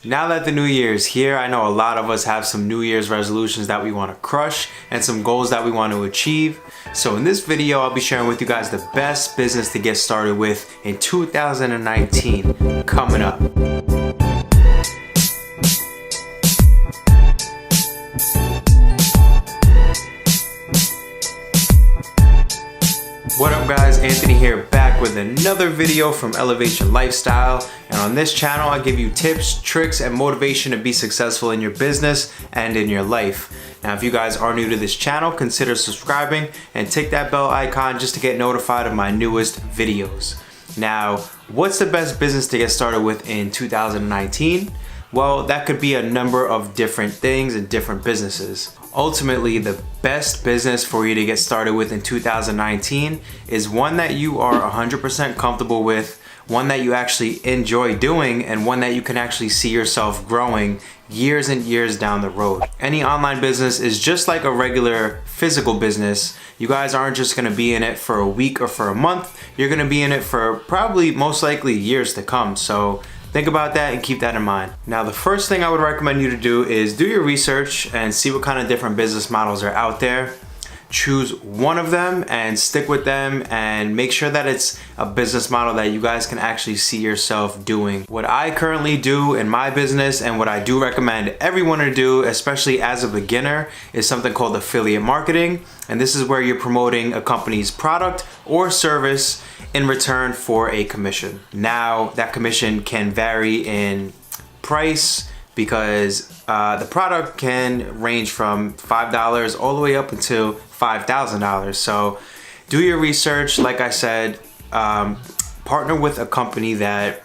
Now that the new year is here, I know a lot of us have some New Year's resolutions that we want to crush and some goals that we want to achieve. So in this video, I'll be sharing with you guys the best business to get started with in 2019 coming up. What up guys, Anthony here, back with another video from Elevation Lifestyle. And on this channel, I give you tips, tricks, and motivation to be successful in your business and in your life. Now, if you guys are new to this channel, consider subscribing and tick that bell icon just to get notified of my newest videos. Now, what's the best business to get started with in 2019? Well, that could be a number of different things and different businesses. Ultimately, the best business for you to get started with in 2019 is one that you are 100% comfortable with, one that you actually enjoy doing, and one that you can actually see yourself growing years and years down the road. Any online business is just like a regular physical business. You guys aren't just gonna be in it for a week or for a month. You're gonna be in it for probably most likely years to come. So think about that and keep that in mind. Now, the first thing I would recommend you to do is do your research and see what kind of different business models are out there. Choose one of them and stick with them and make sure that it's a business model that you guys can actually see yourself doing. What I currently do in my business and what I do recommend everyone to do, especially as a beginner, is something called affiliate marketing. And this is where you're promoting a company's product or service in return for a commission. Now, that commission can vary in price because the product can range from $5 all the way up until $5,000. So do your research. Like I said, partner with a company that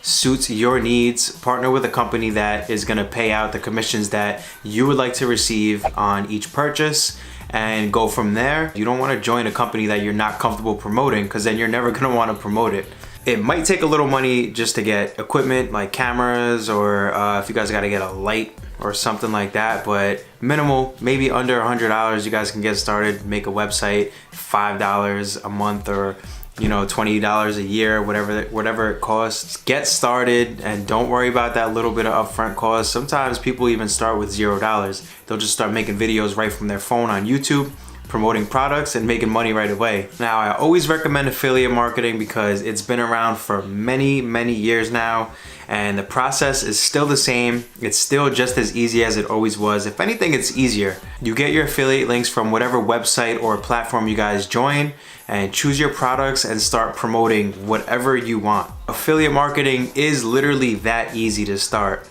suits your needs. Partner with a company that is gonna pay out the commissions that you would like to receive on each purchase, and go from there. You don't wanna join a company that you're not comfortable promoting, because then you're never gonna wanna promote it. It might take a little money just to get equipment like cameras, or if you guys gotta get a light or something like that, but minimal, maybe under $100, you guys can get started, make a website, $5 a month, or $20 a year, whatever it costs. Get started and don't worry about that little bit of upfront cost. Sometimes people even start with $0. They'll just start making videos right from their phone on YouTube, promoting products and making money right away. Now, I always recommend affiliate marketing because it's been around for many, many years now, and the process is still the same. It's still just as easy as it always was. If anything, it's easier. You get your affiliate links from whatever website or platform you guys join, and choose your products and start promoting whatever you want. Affiliate marketing is literally that easy to start.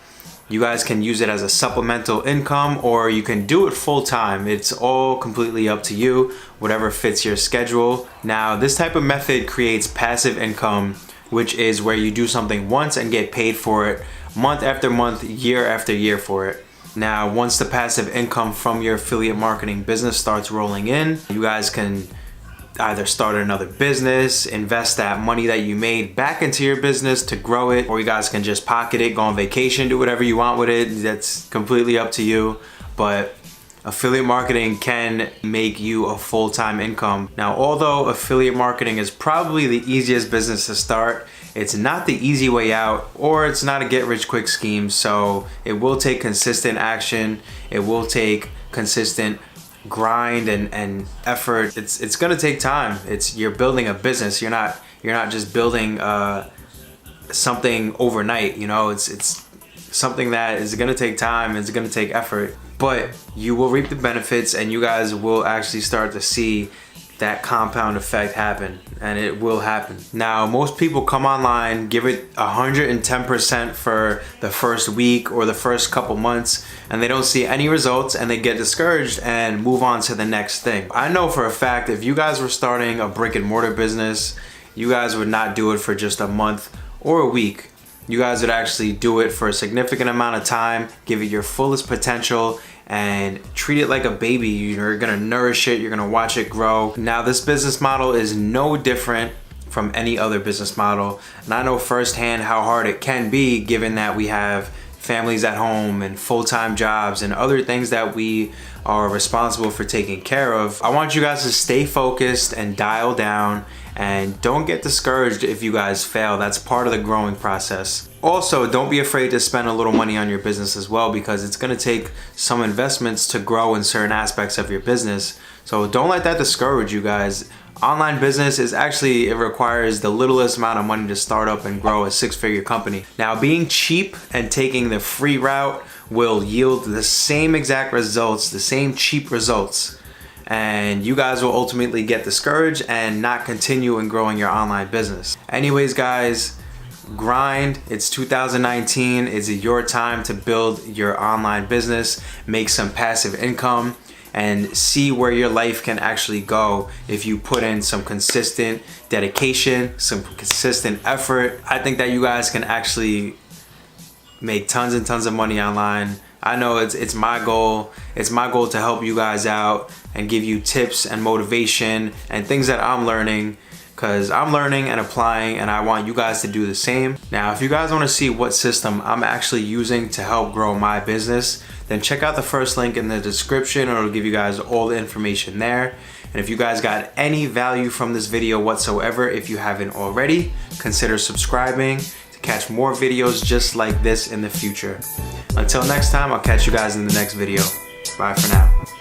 You guys can use it as a supplemental income, or you can do it full time. It's all completely up to you, whatever fits your schedule. Now, this type of method creates passive income, which is where you do something once and get paid for it month after month, year after year for it. Now, once the passive income from your affiliate marketing business starts rolling in, you guys can either start another business, invest that money that you made back into your business to grow it, or you guys can just pocket it, go on vacation, do whatever you want with it. That's completely up to you. But affiliate marketing can make you a full-time income. Now, although affiliate marketing is probably the easiest business to start, it's not the easy way out, or it's not a get-rich-quick scheme. So it will take consistent action. It will take consistent grind and effort. It's gonna take time. You're building a business. You're not just building something overnight. It's something that is gonna take time. It's gonna take effort, but you will reap the benefits, and you guys will actually start to see that compound effect happen, and it will happen. Now, most people come online, give it 110% for the first week or the first couple months, and they don't see any results, and they get discouraged and move on to the next thing. I know for a fact, if you guys were starting a brick and mortar business, you guys would not do it for just a month or a week. You guys would actually do it for a significant amount of time, give it your fullest potential, and treat it like a baby. You're gonna nourish it, you're gonna watch it grow. Now, this business model is no different from any other business model, and I know firsthand how hard it can be, given that we have families at home and full-time jobs and other things that we are responsible for taking care of. I want you guys to stay focused and dial down, and don't get discouraged if you guys fail. That's part of the growing process. Also, don't be afraid to spend a little money on your business as well, because it's going to take some investments to grow in certain aspects of your business. So don't let that discourage you guys. Online business is actually, it requires the littlest amount of money to start up and grow a 6-figure company. Now, being cheap and taking the free route will yield the same exact results, the same cheap results. And you guys will ultimately get discouraged and not continue in growing your online business. Anyways, guys, grind. It's 2019. It's your time to build your online business, make some passive income, and see where your life can actually go if you put in some consistent dedication, some consistent effort. I think that you guys can actually make tons and tons of money online. I know it's my goal. It's my goal to help you guys out and give you tips and motivation and things that I'm learning, because I'm learning and applying, and I want you guys to do the same. Now, if you guys want to see what system I'm actually using to help grow my business, then check out the first link in the description. It'll give you guys all the information there. And if you guys got any value from this video whatsoever, if you haven't already, consider subscribing to catch more videos just like this in the future. Until next time, I'll catch you guys in the next video. Bye for now.